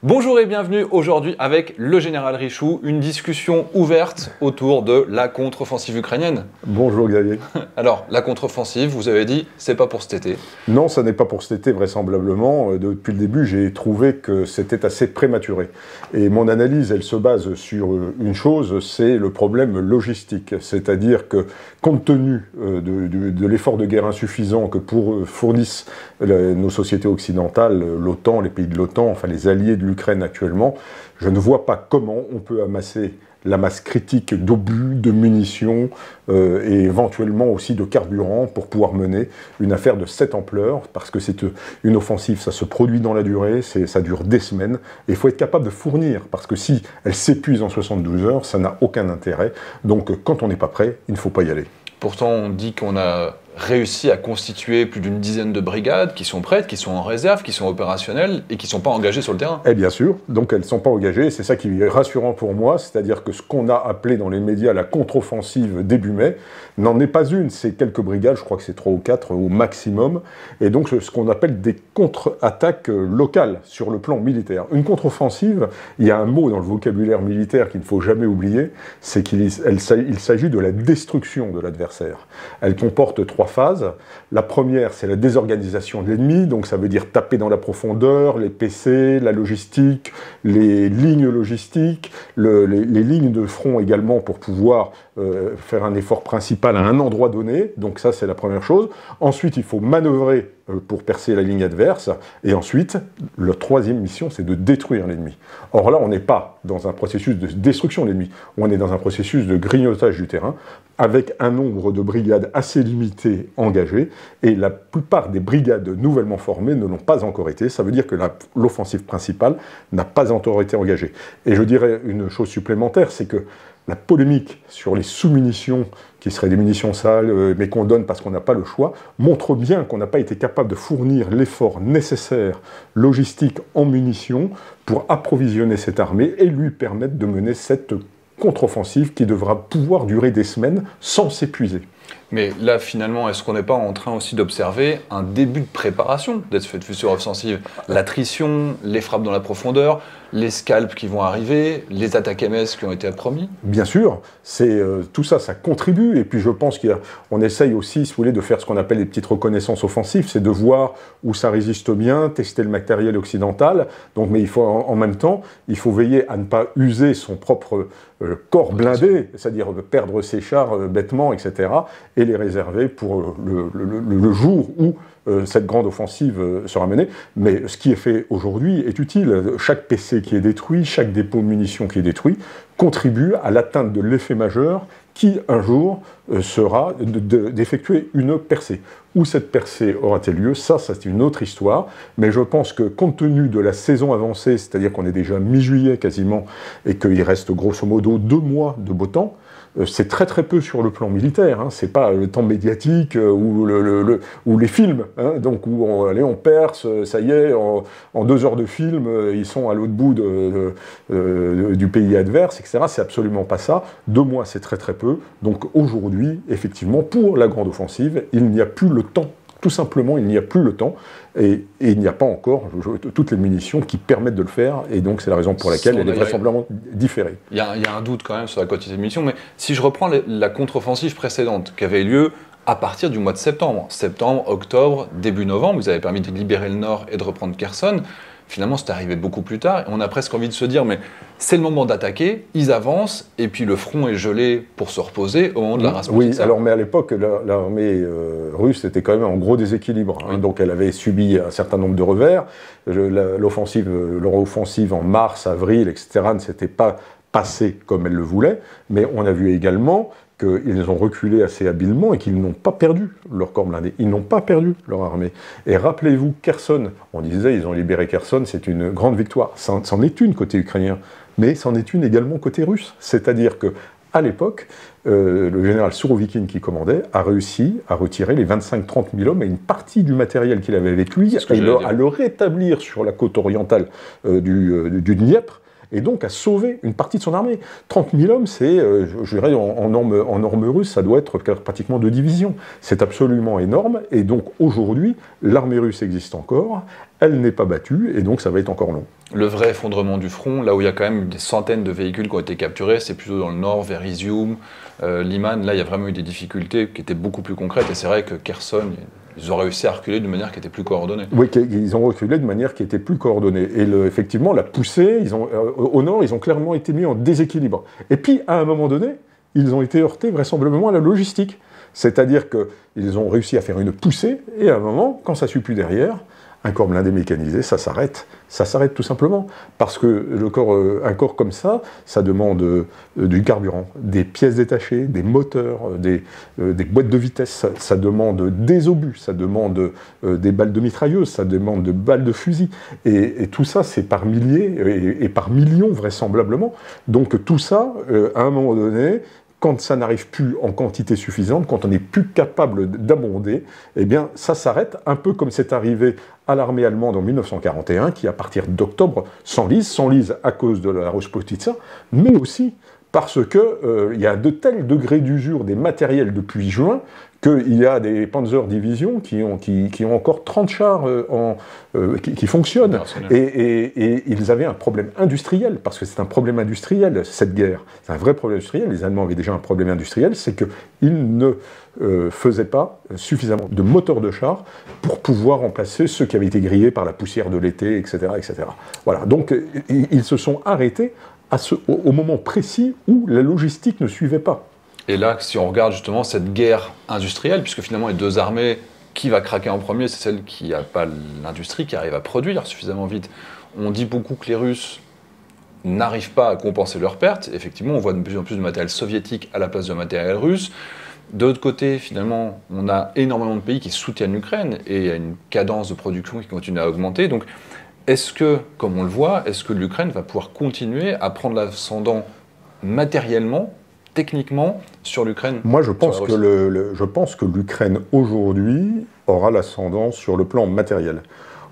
Bonjour et bienvenue aujourd'hui avec le général Richoux, une discussion ouverte autour de la contre-offensive ukrainienne. Bonjour Xavier. Alors, la contre-offensive, vous avez dit, c'est pas pour cet été. Non, ça n'est pas pour cet été vraisemblablement. Depuis le début, j'ai trouvé que c'était assez prématuré. Et mon analyse, elle se base sur une chose, c'est le problème logistique. C'est-à-dire que, compte tenu de l'effort de guerre insuffisant que fournissent nos sociétés occidentales, l'OTAN, les pays de l'OTAN, enfin les alliés de l'Ukraine actuellement, je ne vois pas comment on peut amasser la masse critique d'obus, de munitions et éventuellement aussi de carburant pour pouvoir mener une affaire de cette ampleur, parce que c'est une offensive, ça se produit dans la durée, ça dure des semaines, et il faut être capable de fournir, parce que si elle s'épuise en 72 heures, ça n'a aucun intérêt. Donc quand on n'est pas prêt, il ne faut pas y aller. Pourtant, on dit qu'on a réussi à constituer plus d'une dizaine de brigades qui sont prêtes, qui sont en réserve, qui sont opérationnelles et qui ne sont pas engagées sur le terrain. Eh bien sûr, donc elles ne sont pas engagées, c'est ça qui est rassurant pour moi, c'est-à-dire que ce qu'on a appelé dans les médias la contre-offensive début mai n'en est pas une, c'est quelques brigades, je crois que c'est 3 ou 4 au maximum, et donc ce qu'on appelle des contre-attaques locales sur le plan militaire. Une contre-offensive, il y a un mot dans le vocabulaire militaire qu'il ne faut jamais oublier, c'est qu'il s'agit de la destruction de l'adversaire. Elle comporte 3 phases. La première, c'est la désorganisation de l'ennemi, donc ça veut dire taper dans la profondeur, les PC, la logistique, les lignes logistiques, les lignes de front également pour pouvoir faire un effort principal à un endroit donné, donc ça c'est la première chose. Ensuite, il faut manœuvrer pour percer la ligne adverse, et ensuite, la troisième mission, c'est de détruire l'ennemi. Or là, on n'est pas dans un processus de destruction de l'ennemi, on est dans un processus de grignotage du terrain, avec un nombre de brigades assez limité engagées, et la plupart des brigades nouvellement formées ne l'ont pas encore été. Ça veut dire que l'offensive principale n'a pas encore été engagée. Et je dirais une chose supplémentaire, c'est que la polémique sur les sous-munitions, qui seraient des munitions sales, mais qu'on donne parce qu'on n'a pas le choix, montre bien qu'on n'a pas été capable de fournir l'effort nécessaire, logistique en munitions, pour approvisionner cette armée et lui permettre de mener cette contre-offensive qui devra pouvoir durer des semaines sans s'épuiser. Mais là, finalement, est-ce qu'on n'est pas en train aussi d'observer un début de préparation de cette future offensive? L'attrition, les frappes dans la profondeur, les scalps qui vont arriver, les attaques MS qui ont été promis? Bien sûr, tout ça, ça contribue. Et puis je pense qu'on essaye aussi, si vous voulez, de faire ce qu'on appelle les petites reconnaissances offensives, c'est de voir où ça résiste bien, tester le matériel occidental. Donc, mais il faut en même temps, il faut veiller à ne pas user son propre corps blindé, c'est-à-dire perdre ses chars bêtement, etc., et les réserver pour le jour où cette grande offensive sera menée. Mais ce qui est fait aujourd'hui est utile. Chaque PC qui est détruit, chaque dépôt de munitions qui est détruit, contribue à l'atteinte de l'effet majeur qui, un jour, sera d'effectuer une percée. Où cette percée aura-t-elle lieu? Ça, c'est une autre histoire. Mais je pense que, compte tenu de la saison avancée, c'est-à-dire qu'on est déjà mi-juillet quasiment, et qu'il reste grosso modo 2 mois de beau temps, c'est très très peu sur le plan militaire, hein. C'est pas le temps médiatique ou les films, hein. Donc où on perce, ça y est, en 2 heures de film, ils sont à l'autre bout du pays adverse, etc. C'est absolument pas ça. 2 mois, c'est très très peu. Donc aujourd'hui, effectivement, pour la grande offensive, il n'y a plus le temps. Tout simplement, il n'y a plus le temps et il n'y a pas encore toutes les munitions qui permettent de le faire, et donc c'est la raison pour laquelle elle est vraisemblablement différée. Il y a un doute quand même sur la quantité de munitions, mais si je reprends la contre-offensive précédente qui avait lieu à partir du mois de septembre, octobre, début novembre, vous avez permis de libérer le nord et de reprendre Kherson. Finalement, c'est arrivé beaucoup plus tard, et on a presque envie de se dire, mais c'est le moment d'attaquer, ils avancent, et puis le front est gelé pour se reposer au moment de la Rasputin. Oui, alors, mais à l'époque, l'armée russe était quand même en gros déséquilibre, hein, donc elle avait subi un certain nombre de revers. Leur offensive en mars, avril, etc., ne s'était pas passée comme elle le voulait, mais on a vu également qu'ils ont reculé assez habilement et qu'ils n'ont pas perdu leur corps blindé. Ils n'ont pas perdu leur armée. Et rappelez-vous, Kherson, on disait ils ont libéré Kherson, c'est une grande victoire. C'en est une côté ukrainien, mais c'en est une également côté russe. C'est-à-dire que à l'époque, le général Surovikin qui commandait a réussi à retirer les 25-30 000 hommes et une partie du matériel qu'il avait avec lui, à le rétablir sur la côte orientale du Dniepr, et donc à sauver une partie de son armée. 30 000 hommes, c'est, je dirais, en normes russes, ça doit être pratiquement 2 divisions. C'est absolument énorme, et donc aujourd'hui, l'armée russe existe encore, elle n'est pas battue, et donc ça va être encore long. Le vrai effondrement du front, là où il y a quand même des centaines de véhicules qui ont été capturés, c'est plutôt dans le nord, vers Izium, Liman. Là, il y a vraiment eu des difficultés qui étaient beaucoup plus concrètes. Et c'est vrai que Kherson, ils ont réussi à reculer d'une manière qui était plus coordonnée. Oui, ils ont reculé de manière qui était plus coordonnée. Et effectivement, la poussée, au nord, ils ont clairement été mis en déséquilibre. Et puis, à un moment donné, ils ont été heurtés vraisemblablement à la logistique. C'est-à-dire qu'ils ont réussi à faire une poussée, et à un moment, quand ça ne suit plus derrière, un corps blindé mécanisé, ça s'arrête tout simplement. Parce que un corps comme ça demande du carburant, des pièces détachées, des moteurs, des boîtes de vitesse, ça demande des obus, ça demande des balles de mitrailleuse, ça demande de balles de fusil. Et tout ça, c'est par milliers et par millions vraisemblablement. Donc tout ça, à un moment donné, quand ça n'arrive plus en quantité suffisante, quand on n'est plus capable d'abonder, eh bien, ça s'arrête, un peu comme c'est arrivé à l'armée allemande en 1941, qui, à partir d'octobre, s'enlise à cause de la Rosputitsa, mais aussi parce qu'il y a de tels degrés d'usure des matériels depuis juin, qu'il y a des Panzer-Divisions qui ont encore 30 chars qui fonctionnent. Et ils avaient un problème industriel, parce que c'est un problème industriel, cette guerre. C'est un vrai problème industriel. Les Allemands avaient déjà un problème industriel, c'est qu'ils ne faisaient pas suffisamment de moteurs de chars pour pouvoir remplacer ceux qui avaient été grillés par la poussière de l'été, etc., etc. Voilà. Donc, ils se sont arrêtés au moment précis où la logistique ne suivait pas. Et là, si on regarde justement cette guerre industrielle, puisque finalement les deux armées, qui va craquer en premier, c'est celle qui n'a pas l'industrie, qui arrive à produire suffisamment vite. On dit beaucoup que les Russes n'arrivent pas à compenser leurs pertes. Effectivement, on voit de plus en plus de matériel soviétique à la place de matériel russe. De l'autre côté, finalement, on a énormément de pays qui soutiennent l'Ukraine et il y a une cadence de production qui continue à augmenter. Donc, est-ce que, comme on le voit, est-ce que l'Ukraine va pouvoir continuer à prendre l'ascendant matériellement, techniquement, sur l'Ukraine? Moi, je pense que l'Ukraine, aujourd'hui, aura l'ascendant sur le plan matériel.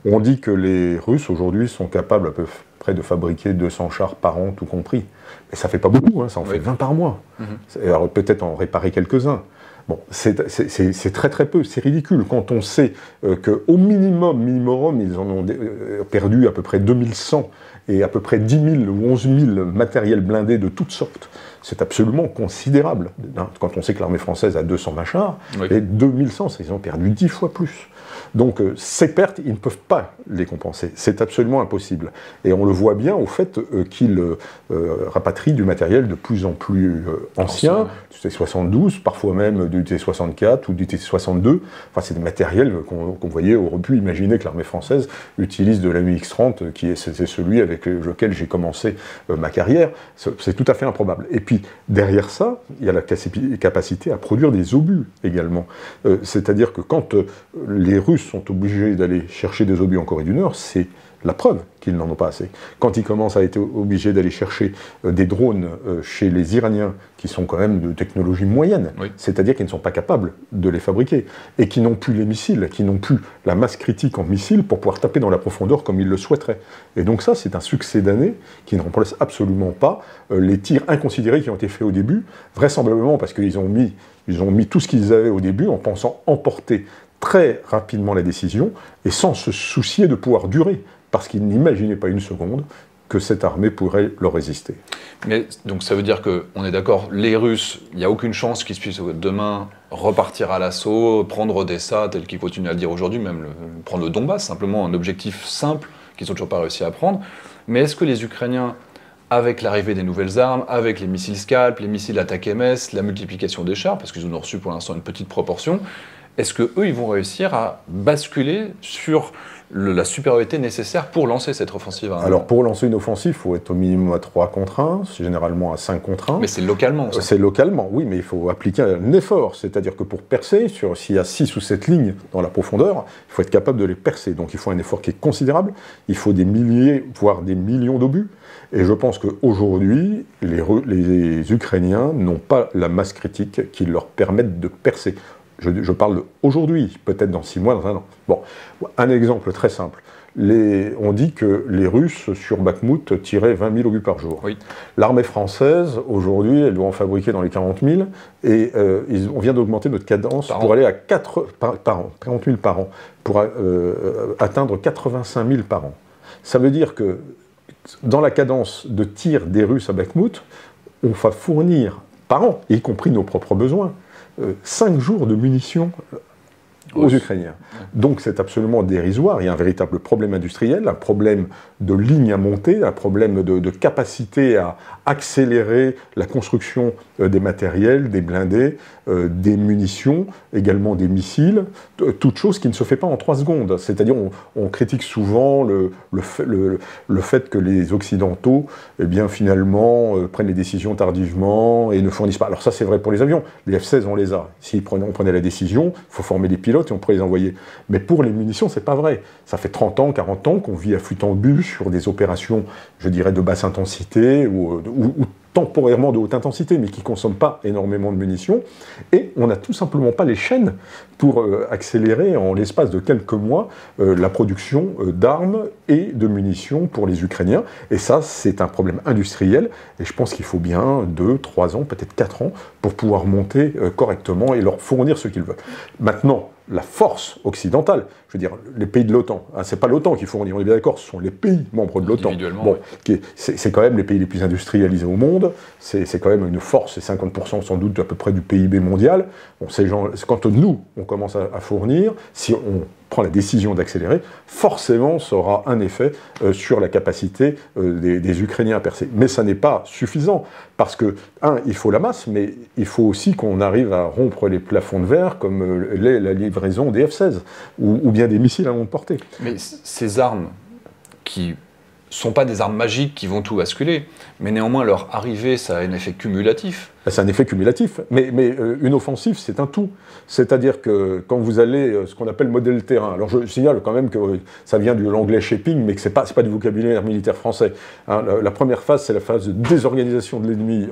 On dit que les Russes, aujourd'hui, sont capables à peu près de fabriquer 200 chars par an, tout compris. Mais ça ne fait pas beaucoup, hein, ça en fait 20 par mois. Alors, peut-être en réparer quelques-uns. Bon, c'est très très peu, c'est ridicule quand on sait qu'au minimum, ils en ont perdu à peu près 2100 et à peu près 10 000 ou 11 000 matériels blindés de toutes sortes. C'est absolument considérable. Quand on sait que l'armée française a 220 chars, et 2100, ils ont perdu 10 fois plus. Donc ces pertes, ils ne peuvent pas les compenser. C'est absolument impossible. Et on le voit bien au fait qu'ils rapatrient du matériel de plus en plus ancien, du T-72, parfois même du T-64 ou du T-62. Enfin, c'est des matériels qu'on voyait, aurait pu imaginer que l'armée française utilise de l'AMX-30, c'est celui avec lequel j'ai commencé ma carrière. C'est tout à fait improbable. Et puis, derrière ça, il y a la capacité à produire des obus également. C'est-à-dire que quand les Russes sont obligés d'aller chercher des obus en Corée du Nord, c'est la preuve qu'ils n'en ont pas assez. Quand ils commencent à être obligés d'aller chercher des drones chez les Iraniens, qui sont quand même de technologie moyenne, c'est-à-dire qu'ils ne sont pas capables de les fabriquer, et qui n'ont plus les missiles, qui n'ont plus la masse critique en missiles pour pouvoir taper dans la profondeur comme ils le souhaiteraient. Et donc ça, c'est un succès d'année qui ne remplace absolument pas les tirs inconsidérés qui ont été faits au début, vraisemblablement parce qu'ils ont mis tout ce qu'ils avaient au début en pensant emporter très rapidement la décision, et sans se soucier de pouvoir durer, parce qu'ils n'imaginaient pas une seconde que cette armée pourrait leur résister. Mais donc ça veut dire qu'on est d'accord, les Russes, il n'y a aucune chance qu'ils puissent demain repartir à l'assaut, prendre Odessa, tel qu'ils continuent à le dire aujourd'hui, même prendre le Donbass, simplement un objectif simple qu'ils n'ont toujours pas réussi à prendre. Mais est-ce que les Ukrainiens, avec l'arrivée des nouvelles armes, avec les missiles Scalp, les missiles Attack-MS, la multiplication des chars, parce qu'ils en ont reçu pour l'instant une petite proportion, est-ce qu'eux, ils vont réussir à basculer sur la supériorité nécessaire pour lancer cette offensive? Alors, pour lancer une offensive, il faut être au minimum à 3 contre 1, généralement à 5 contre 1. Mais c'est localement, ça. C'est localement, oui, mais il faut appliquer un effort. C'est-à-dire que pour percer, s'il y a 6 ou 7 lignes dans la profondeur, il faut être capable de les percer. Donc il faut un effort qui est considérable, il faut des milliers, voire des millions d'obus. Et je pense qu'aujourd'hui, les Ukrainiens n'ont pas la masse critique qui leur permette de percer. Je parle aujourd'hui, peut-être dans 6 mois, dans 1 an. Bon, un exemple très simple. on dit que les Russes, sur Bakhmout, tiraient 20 000 obus par jour. Oui. L'armée française, aujourd'hui, elle doit en fabriquer dans les 40 000, et on vient d'augmenter notre cadence pour aller à 40 000 par an, pour atteindre 85 000 par an. Ça veut dire que dans la cadence de tir des Russes à Bakhmout, on va fournir par an, y compris nos propres besoins, 5 jours de munitions aux Ukrainiens. Donc c'est absolument dérisoire, il y a un véritable problème industriel, un problème de ligne à monter, un problème de capacité à accélérer la construction des matériels, des blindés, des munitions, également des missiles, toute chose qui ne se fait pas en 3 secondes. C'est-à-dire on critique souvent le fait que les Occidentaux, eh bien, finalement, prennent les décisions tardivement et ne fournissent pas. Alors ça c'est vrai pour les avions, les F-16 on les a. Si on prenait la décision, il faut former des pilotes et on pourrait les envoyer. Mais pour les munitions, c'est pas vrai. Ça fait 30 ans, 40 ans qu'on vit à flux tendu sur des opérations, je dirais, de basse intensité ou temporairement de haute intensité, mais qui ne consomment pas énormément de munitions. Et on n'a tout simplement pas les chaînes pour accélérer en l'espace de quelques mois la production d'armes et de munitions pour les Ukrainiens. Et ça, c'est un problème industriel. Et je pense qu'il faut bien 2, 3 ans, peut-être 4 ans, pour pouvoir monter correctement et leur fournir ce qu'ils veulent. Maintenant, la force occidentale, je veux dire, les pays de l'OTAN, hein, c'est pas l'OTAN qui fournit, on est bien d'accord, ce sont les pays membres de l'OTAN. Bon, c'est quand même les pays les plus industrialisés au monde, c'est quand même une force, c'est 50% sans doute à peu près du PIB mondial. Bon, ces gens, quand nous, on commence à fournir, si on prend la décision d'accélérer, forcément ça aura un effet sur la capacité des Ukrainiens à percer. Mais ça n'est pas suffisant, parce que, il faut la masse, mais il faut aussi qu'on arrive à rompre les plafonds de verre, comme la livraison des F-16, ou bien des missiles à longue portée. Mais ces armes qui sont pas des armes magiques qui vont tout basculer, mais néanmoins leur arrivée, ça a un effet cumulatif. C'est un effet cumulatif, mais une offensive, c'est un tout. C'est-à-dire que quand vous allez, ce qu'on appelle modèle terrain, alors je signale quand même que ça vient de l'anglais shaping, mais que c'est pas du vocabulaire militaire français. Hein, la première phase, c'est la phase de désorganisation de l'ennemi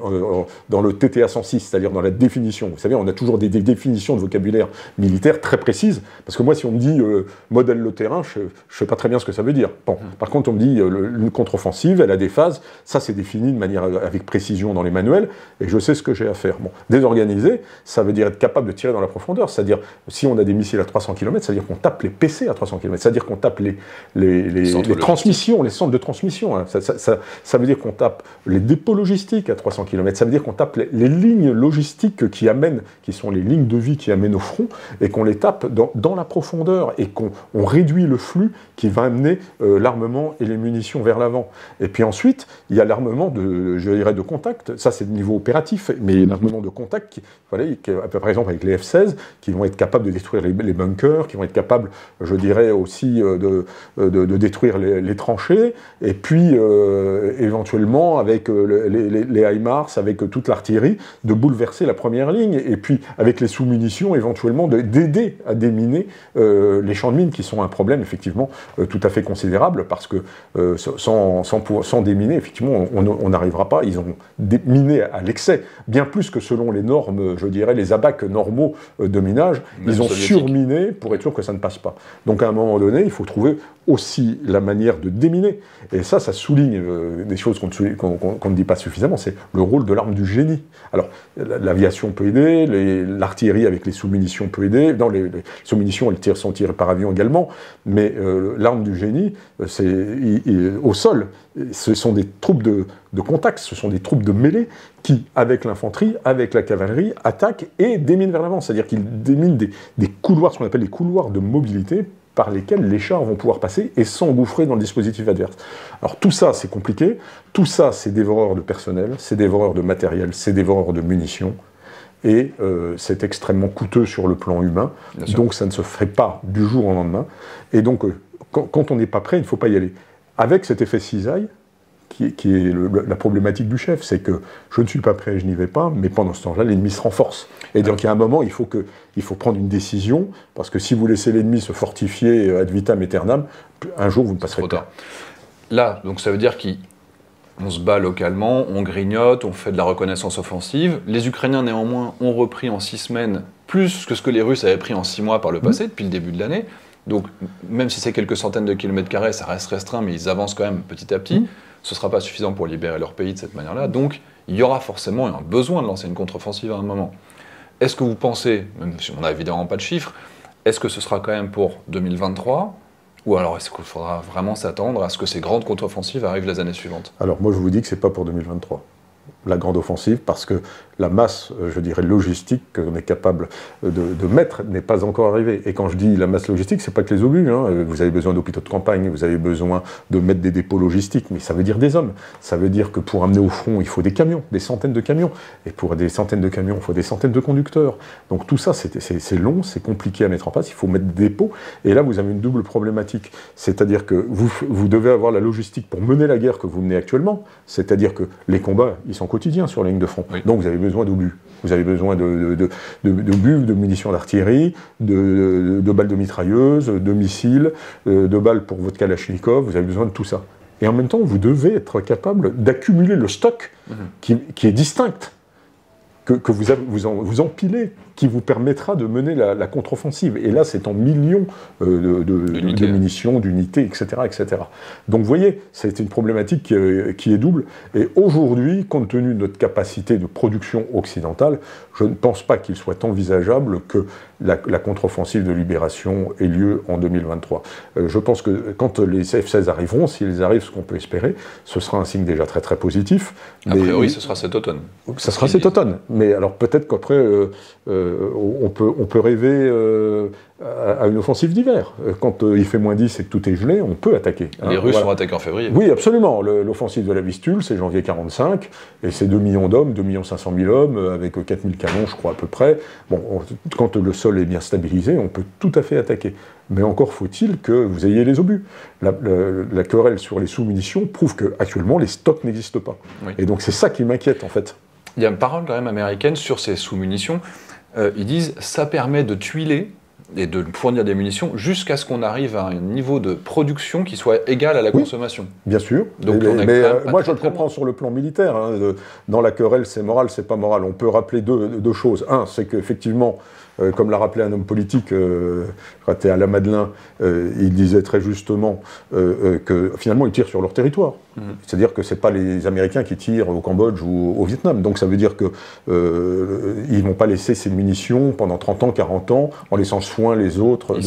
dans le TTA 106, c'est-à-dire dans la définition. Vous savez, on a toujours des définitions de vocabulaire militaire très précises, parce que moi, si on me dit modèle le terrain, je sais pas très bien ce que ça veut dire. Bon, par contre, on me dit une contre-offensive, elle a des phases, ça c'est défini de manière avec précision dans les manuels, et je sais ce que j'ai à faire. Bon, désorganisé, ça veut dire être capable de tirer dans la profondeur, c'est-à-dire, si on a des missiles à 300 km, ça veut dire qu'on tape les PC à 300 km, c'est-à-dire qu'on tape les transmissions, les centres de transmission, hein. Ça veut dire qu'on tape les dépôts logistiques à 300 km, ça veut dire qu'on tape les lignes logistiques qui sont les lignes de vie qui amènent au front, et qu'on les tape dans la profondeur, et qu'on réduit le flux qui va amener l'armement et les munitions vers l'avant. Et puis ensuite, il y a l'armement de contact, ça c'est de niveau opératif, mais l'armement de contact, par exemple avec les F-16, qui vont être capables de détruire les bunkers, qui vont être capables, je dirais aussi, de détruire les tranchées, et puis éventuellement avec les HIMARS, avec toute l'artillerie, de bouleverser la première ligne, et puis avec les sous-munitions, éventuellement d'aider à déminer les champs de mines, qui sont un problème effectivement tout à fait considérable, parce que sans déminer, effectivement, on n'arrivera pas. Ils ont miné à l'excès, bien plus que selon les normes, je dirais, les abacs normaux de minage. Ils ont surminé pour être sûr que ça ne passe pas. Donc à un moment donné, il faut trouver aussi la manière de déminer. Et ça souligne des choses qu'on ne dit pas suffisamment, c'est le rôle de l'arme du génie. Alors, l'aviation peut aider, l'artillerie avec les sous-munitions peut aider, non, les sous-munitions, elles sont tirées par avion également, mais l'arme du génie, au sol, ce sont des troupes de contact, ce sont des troupes de mêlée qui, avec l'infanterie, avec la cavalerie, attaquent et déminent vers l'avant. C'est-à-dire qu'ils déminent des couloirs, ce qu'on appelle les couloirs de mobilité, par lesquels les chars vont pouvoir passer et s'engouffrer dans le dispositif adverse. Alors tout ça, c'est compliqué, tout ça, c'est dévoreur de personnel, c'est dévoreur de matériel, c'est dévoreur de munitions, et c'est extrêmement coûteux sur le plan humain, donc ça ne se ferait pas du jour au lendemain, et donc quand on n'est pas prêt, il ne faut pas y aller. Avec cet effet cisaille, qui est la problématique du chef, c'est que je ne suis pas prêt, je n'y vais pas, mais pendant ce temps-là, l'ennemi se renforce. Et donc, il y a un moment, il faut prendre une décision, parce que si vous laissez l'ennemi se fortifier ad vitam aeternam, un jour, vous ne passerez pas. Là, donc ça veut dire qu'on se bat localement, on grignote, on fait de la reconnaissance offensive. Les Ukrainiens, néanmoins, ont repris en 6 semaines plus que ce que les Russes avaient pris en 6 mois par le passé, depuis le début de l'année. Donc, même si c'est quelques centaines de kilomètres carrés, ça reste restreint, mais ils avancent quand même petit à petit. Ce ne sera pas suffisant pour libérer leur pays de cette manière-là. Donc, il y aura forcément un besoin de lancer une contre-offensive à un moment. Est-ce que vous pensez, même si on n'a évidemment pas de chiffres, est-ce que ce sera quand même pour 2023 ? Ou alors est-ce qu'il faudra vraiment s'attendre à ce que ces grandes contre-offensives arrivent les années suivantes ? Alors moi je vous dis que ce n'est pas pour 2023. La grande offensive, parce que la masse, je dirais, logistique qu'on est capable de mettre n'est pas encore arrivée. Et quand je dis la masse logistique, c'est pas que les obus. Vous avez besoin d'hôpitaux de campagne, vous avez besoin de mettre des dépôts logistiques, mais ça veut dire des hommes. Ça veut dire que pour amener au front, il faut des camions, des centaines de camions. Et pour des centaines de camions, il faut des centaines de conducteurs. Donc tout ça, c'est long, c'est compliqué à mettre en place, il faut mettre des dépôts. Et là, vous avez une double problématique. C'est-à-dire que vous devez avoir la logistique pour mener la guerre que vous menez actuellement. C'est-à-dire que les combats, ils sont quotidiens sur la ligne de front. Oui. Donc vous avez besoin d'obus. Vous avez besoin d'obus, de munitions d'artillerie, de balles de mitrailleuses, de missiles, de balles pour votre Kalachnikov. Vous avez besoin de tout ça. Et en même temps, vous devez être capable d'accumuler le stock qui est distinct, que vous empilez, qui vous permettra de mener la contre-offensive. Et là, c'est en millions de munitions, d'unités, etc., etc. Donc, vous voyez, c'est une problématique qui est double. Et aujourd'hui, compte tenu de notre capacité de production occidentale, je ne pense pas qu'il soit envisageable que la contre-offensive de libération ait lieu en 2023. Je pense que quand les F-16 arriveront, s'ils arrivent, ce qu'on peut espérer, ce sera un signe déjà très très positif. A priori, ce sera cet automne. Ça sera cet automne. Mais alors peut-être qu'après, on peut rêver à une offensive d'hiver. Quand il fait moins 10 et que tout est gelé, on peut attaquer. Les Russes vont attaquer en février. Oui, absolument. L'offensive de la Vistule, c'est janvier 45, et c'est 2 millions d'hommes, 2 500 000 hommes, avec 4000 canons, je crois, à peu près. Bon, quand le sol est bien stabilisé, on peut tout à fait attaquer. Mais encore faut-il que vous ayez les obus. La querelle sur les sous-munitions prouve qu'actuellement, les stocks n'existent pas. Oui. Et donc c'est ça qui m'inquiète, en fait. Il y a une parole quand même américaine sur ces sous-munitions. Ils disent ça permet de tuiler et de fournir des munitions jusqu'à ce qu'on arrive à un niveau de production qui soit égal à la consommation. Bien sûr. Donc, mais moi, je le comprends sur le plan militaire. Dans la querelle, c'est moral, c'est pas moral. On peut rappeler deux choses. Un, c'est qu'effectivement, comme l'a rappelé un homme politique, raté à la Madeleine, il disait très justement que finalement, ils tirent sur leur territoire. C'est-à-dire que ce n'est pas les Américains qui tirent au Cambodge ou au Vietnam. Donc ça veut dire qu'ils ne vont pas laisser ces munitions pendant 30 ans, 40 ans, en laissant soin les autres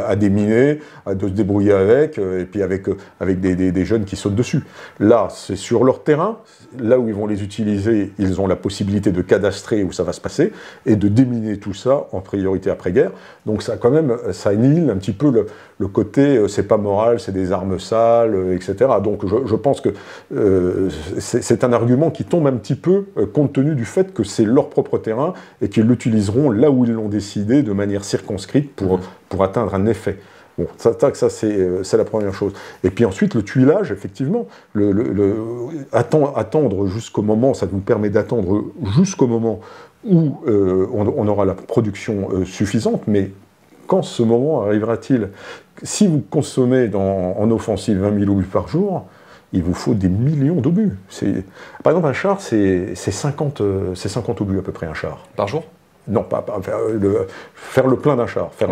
à déminer, à se débrouiller avec, et puis avec des jeunes qui sautent dessus. Là, c'est sur leur terrain, là où ils vont les utiliser, ils ont la possibilité de cadastrer où ça va se passer, et de déminer tout ça en priorité après-guerre. Donc ça, quand même, ça annihile un petit peu le côté c'est pas moral, c'est des armes sales, etc. Donc je pense que c'est un argument qui tombe un petit peu compte tenu du fait que c'est leur propre terrain et qu'ils l'utiliseront là où ils l'ont décidé de manière circonscrite pour atteindre un effet. Bon, ça c'est la première chose. Et puis ensuite, le tuilage, effectivement, attendre jusqu'au moment, ça nous permet d'attendre jusqu'au moment où on aura la production suffisante, mais quand ce moment arrivera-t-il ? Si vous consommez en offensive 20 000 obus par jour, il vous faut des millions d'obus. Par exemple, un char, c'est 50 obus à peu près, un char. Par jour ? Non, pas faire le plein d'un char. Faire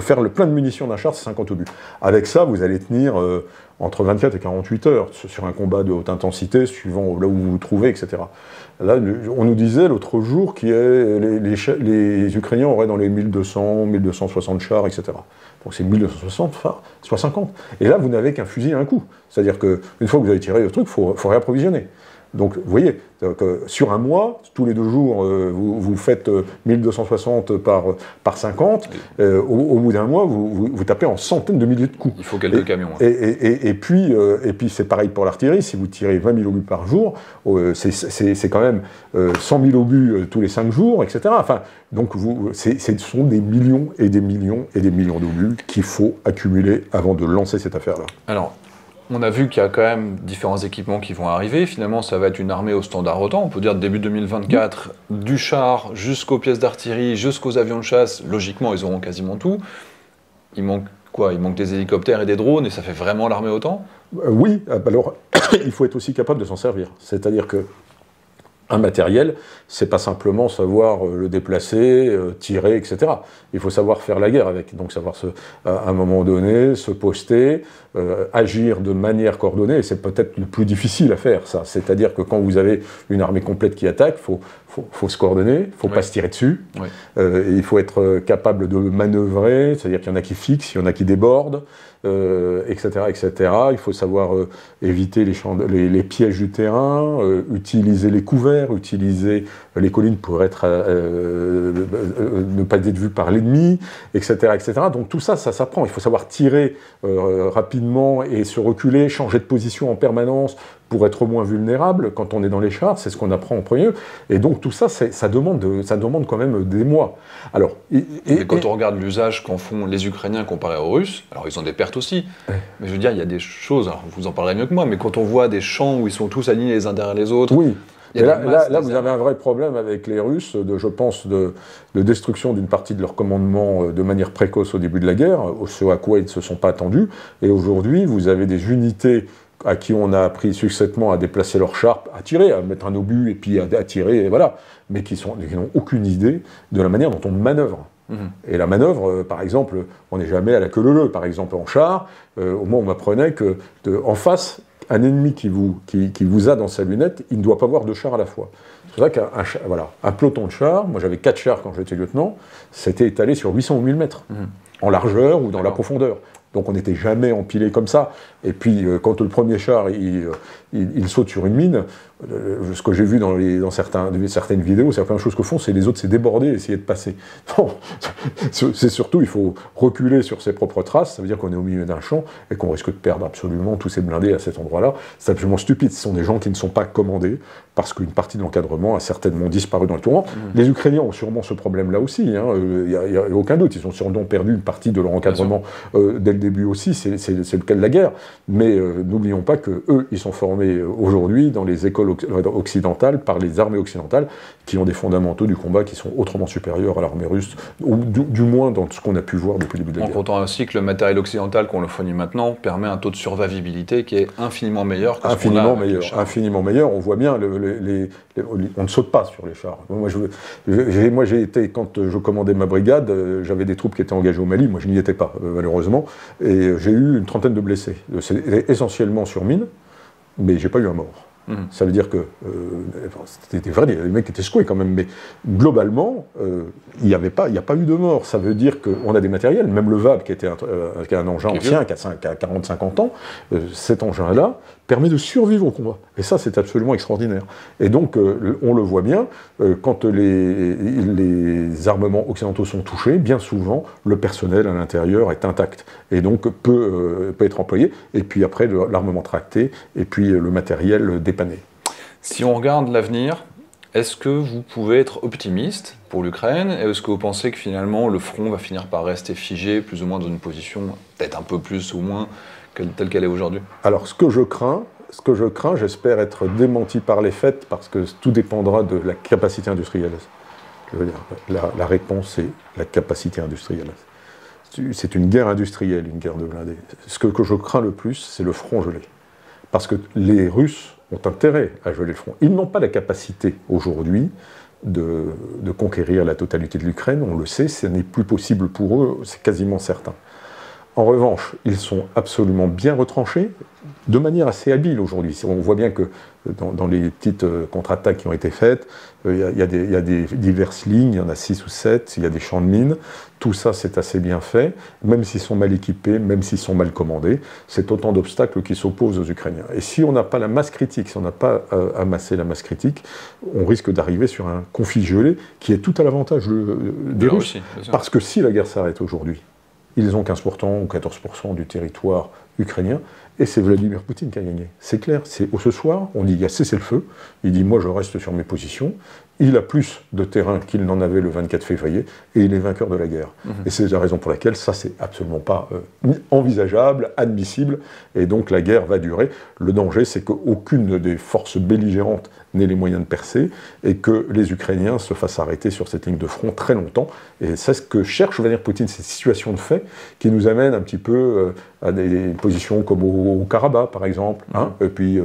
faire le plein de munitions d'un char, c'est 50 obus. avec ça, vous allez tenir entre 24 et 48 heures sur un combat de haute intensité, suivant là où vous vous trouvez, etc. Là, on nous disait l'autre jour que les Ukrainiens auraient dans les 1200, 1260 chars, etc. Donc c'est 1260, soit 50. Et là, vous n'avez qu'un fusil à un coup. C'est-à-dire qu'une fois que vous avez tiré le truc, il faut réapprovisionner. Donc, vous voyez, sur un mois, tous les 2 jours, vous faites 1260 par 50. Au bout d'un mois, vous tapez en centaines de milliers de coups. Il faut quelques camions. Et puis c'est pareil pour l'artillerie. Si vous tirez 20 000 obus par jour, c'est quand même 100 000 obus tous les 5 jours, etc. Enfin, donc, ce sont des millions et des millions et des millions d'obus qu'il faut accumuler avant de lancer cette affaire-là. Alors, on a vu qu'il y a quand même différents équipements qui vont arriver. Finalement, ça va être une armée au standard OTAN. On peut dire début 2024, du char jusqu'aux pièces d'artillerie, jusqu'aux avions de chasse. Logiquement, ils auront quasiment tout. Il manque quoi ? Il manque des hélicoptères et des drones, et ça fait vraiment l'armée OTAN ? Oui, alors il faut être aussi capable de s'en servir. C'est-à-dire que Un matériel, c'est pas simplement savoir le déplacer, tirer, etc. Il faut savoir faire la guerre avec, donc savoir à un moment donné se poster, agir de manière coordonnée, et c'est peut-être le plus difficile à faire, ça. C'est-à-dire que quand vous avez une armée complète qui attaque, faut se coordonner, il faut pas se tirer dessus, et il faut être capable de manœuvrer, c'est-à-dire qu'il y en a qui fixent, il y en a qui débordent, etc., etc. Il faut savoir éviter les pièges du terrain, utiliser les couverts, utiliser les collines pour ne pas être vu par l'ennemi, etc., etc. Donc tout ça, ça s'apprend. Il faut savoir tirer rapidement et se reculer, changer de position en permanence pour être moins vulnérable quand on est dans les chars. C'est ce qu'on apprend en premier. Et donc tout ça, ça demande quand même des mois. Alors, quand on regarde l'usage qu'en font les Ukrainiens comparé aux Russes, alors ils ont des pertes aussi, mais je veux dire, il y a des choses, alors vous en parlerez mieux que moi, mais quand on voit des champs où ils sont tous alignés les uns derrière les autres... Oui. Et là, vous avez un vrai problème avec les Russes, je pense, de destruction d'une partie de leur commandement de manière précoce au début de la guerre, ce à quoi ils ne se sont pas attendus. Et aujourd'hui, vous avez des unités à qui on a appris succinctement à déplacer leur char, à tirer, à mettre un obus et puis à tirer, et voilà, mais qui n'ont aucune idée de la manière dont on manœuvre. Et la manœuvre, par exemple, on n'est jamais à la queue leu-leu. Par exemple, en char, au moins on m'apprenait qu'en face, un ennemi qui vous a dans sa lunette, il ne doit pas voir deux chars à la fois. C'est pour ça qu'un peloton de chars, moi j'avais 4 chars quand j'étais lieutenant, c'était étalé sur 800 ou 1000 mètres, en largeur ou dans la profondeur. Donc on n'était jamais empilé comme ça. Et puis quand le premier char il saute sur une mine, ce que j'ai vu dans certaines vidéos, c'est la première chose que font, c'est les autres, c'est déborder, essayer de passer. Non, c'est surtout, il faut reculer sur ses propres traces, ça veut dire qu'on est au milieu d'un champ et qu'on risque de perdre absolument tous ces blindés à cet endroit-là. C'est absolument stupide, ce sont des gens qui ne sont pas commandés, parce qu'une partie de l'encadrement a certainement disparu dans le tournant. Les Ukrainiens ont sûrement ce problème-là aussi, il n'y a aucun doute, ils ont sûrement perdu une partie de leur encadrement dès le début aussi, c'est le cas de la guerre, mais n'oublions pas qu'eux, ils sont formés aujourd'hui dans les écoles occidentales, par les armées occidentales, qui ont des fondamentaux du combat qui sont autrement supérieurs à l'armée russe, ou du moins dans ce qu'on a pu voir depuis le début de la guerre. En comptant aussi que le matériel occidental qu'on leur fournit maintenant permet un taux de survivabilité qui est infiniment meilleur que ce qu'on a avec les chars. Infiniment meilleur, on voit bien, on ne saute pas sur les chars. Moi j'ai été, quand je commandais ma brigade, j'avais des troupes qui étaient engagées au Mali, moi je n'y étais pas malheureusement, et j'ai eu une trentaine de blessés. C'était essentiellement sur mine, mais j'ai pas eu un mort. Ça veut dire que c'était vrai, les mecs étaient secoués quand même, mais globalement, il n'y a pas eu de mort. Ça veut dire qu'on a des matériels, même le VAB, qui est un engin ancien, qui a 40-50 ans, cet engin-là permet de survivre au combat. Et ça, c'est absolument extraordinaire. Et donc, on le voit bien, quand les armements occidentaux sont touchés, bien souvent, le personnel à l'intérieur est intact, et donc peut être employé, et puis après, l'armement tracté, et puis le matériel dépanné. Si on regarde l'avenir, est-ce que vous pouvez être optimiste pour l'Ukraine? Est-ce que vous pensez que finalement, le front va finir par rester figé, plus ou moins dans une position, peut-être un peu plus ou moins, telle qu'elle est aujourd'hui? Alors, ce que je crains, j'espère être démenti par les faits, parce que tout dépendra de la capacité industrielle. Je veux dire, la réponse est la capacité industrielle. C'est une guerre industrielle, une guerre de blindés. Ce que je crains le plus, c'est le front gelé. Parce que les Russes ont intérêt à geler le front. Ils n'ont pas la capacité aujourd'hui de conquérir la totalité de l'Ukraine, on le sait, ce n'est plus possible pour eux, c'est quasiment certain. En revanche, ils sont absolument bien retranchés, de manière assez habile aujourd'hui. On voit bien que dans les petites contre-attaques qui ont été faites, il y a des diverses lignes, il y en a 6 ou 7, il y a des champs de mines, tout ça c'est assez bien fait, même s'ils sont mal équipés, même s'ils sont mal commandés, c'est autant d'obstacles qui s'opposent aux Ukrainiens. Et si on n'a pas la masse critique, si on n'a pas amassé la masse critique, on risque d'arriver sur un conflit gelé qui est tout à l'avantage des Russes. Parce que si la guerre s'arrête aujourd'hui, ils ont 15% ou 14% du territoire ukrainien, et c'est Vladimir Poutine qui a gagné. C'est clair, ce soir, on dit il y a cessez-le-feu, il dit moi je reste sur mes positions, il a plus de terrain qu'il n'en avait le 24 février, et il est vainqueur de la guerre. Et c'est la raison pour laquelle ça, c'est absolument pas envisageable, admissible, et donc la guerre va durer. Le danger, c'est qu'aucune des forces belligérantes n'ait les moyens de percer, et que les Ukrainiens se fassent arrêter sur cette ligne de front très longtemps. Et c'est ce que cherche Vladimir Poutine, ces situations de fait qui nous amènent un petit peu à des positions comme au Karabakh, par exemple. Et puis,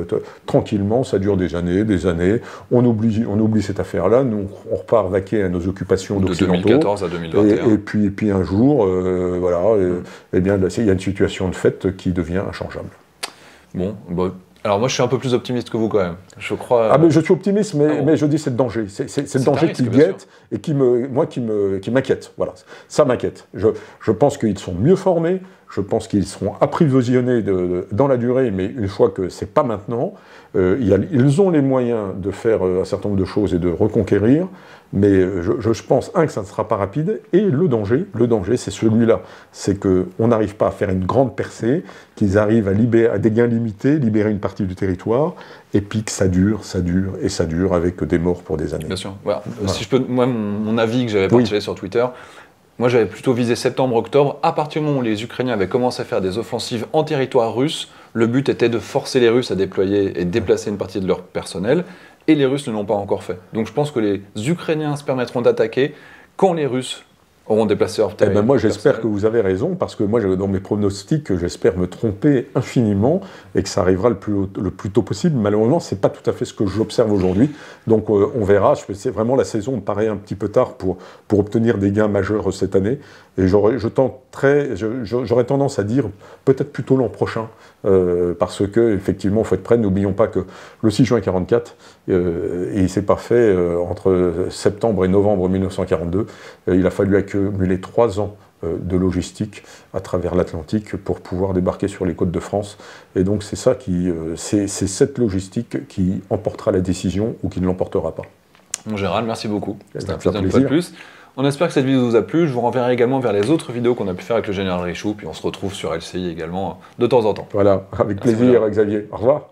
tranquillement, ça dure des années, on oublie cette affaire-là, nous, on repart vaquer à nos occupations d'occidentaux. De 2014 à 2021. Et puis un jour, eh bien, il y a une situation de fait qui devient inchangeable. Bon, alors moi je suis un peu plus optimiste que vous quand même. Je crois. Ah mais je suis optimiste, mais je dis c'est le danger. C'est le danger qui guette et qui m'inquiète. Voilà, ça m'inquiète. Je pense qu'ils sont mieux formés. Je pense qu'ils seront approvisionnés dans la durée, mais une fois que c'est pas maintenant, ils ont les moyens de faire un certain nombre de choses et de reconquérir, mais je pense, que ça ne sera pas rapide, et le danger c'est celui-là, c'est qu'on n'arrive pas à faire une grande percée, qu'ils arrivent à des gains limités, libérer une partie du territoire, et puis que ça dure, avec des morts pour des années. Bien sûr. Voilà. Si je peux, moi, mon avis que j'avais partagé sur Twitter, moi, j'avais plutôt visé septembre-octobre. À partir du moment où les Ukrainiens avaient commencé à faire des offensives en territoire russe, le but était de forcer les Russes à déployer et déplacer une partie de leur personnel, et les Russes ne l'ont pas encore fait. Donc je pense que les Ukrainiens se permettront d'attaquer quand les Russes auront déplacé leur territoire. Moi, j'espère que vous avez raison, parce que moi, dans mes pronostics, j'espère me tromper infiniment et que ça arrivera le plus tôt possible. Malheureusement, c'est pas tout à fait ce que j'observe aujourd'hui. Donc, on verra. C'est vraiment la saison me paraît un petit peu tard pour obtenir des gains majeurs cette année. Et j'aurais tendance à dire peut-être plutôt l'an prochain, parce que effectivement, il faut être prêt. N'oublions pas que le 6 juin 1944, il s'est pas fait entre septembre et novembre 1942. Il a fallu accumuler 3 ans de logistique à travers l'Atlantique pour pouvoir débarquer sur les côtes de France. Et donc c'est cette logistique qui emportera la décision ou qui ne l'emportera pas. Bon, Gérald, merci beaucoup. C'était un plaisir une fois de plus. On espère que cette vidéo vous a plu. Je vous renverrai également vers les autres vidéos qu'on a pu faire avec le général Richoux. Puis on se retrouve sur LCI également de temps en temps. Voilà, avec plaisir, Xavier. Au revoir.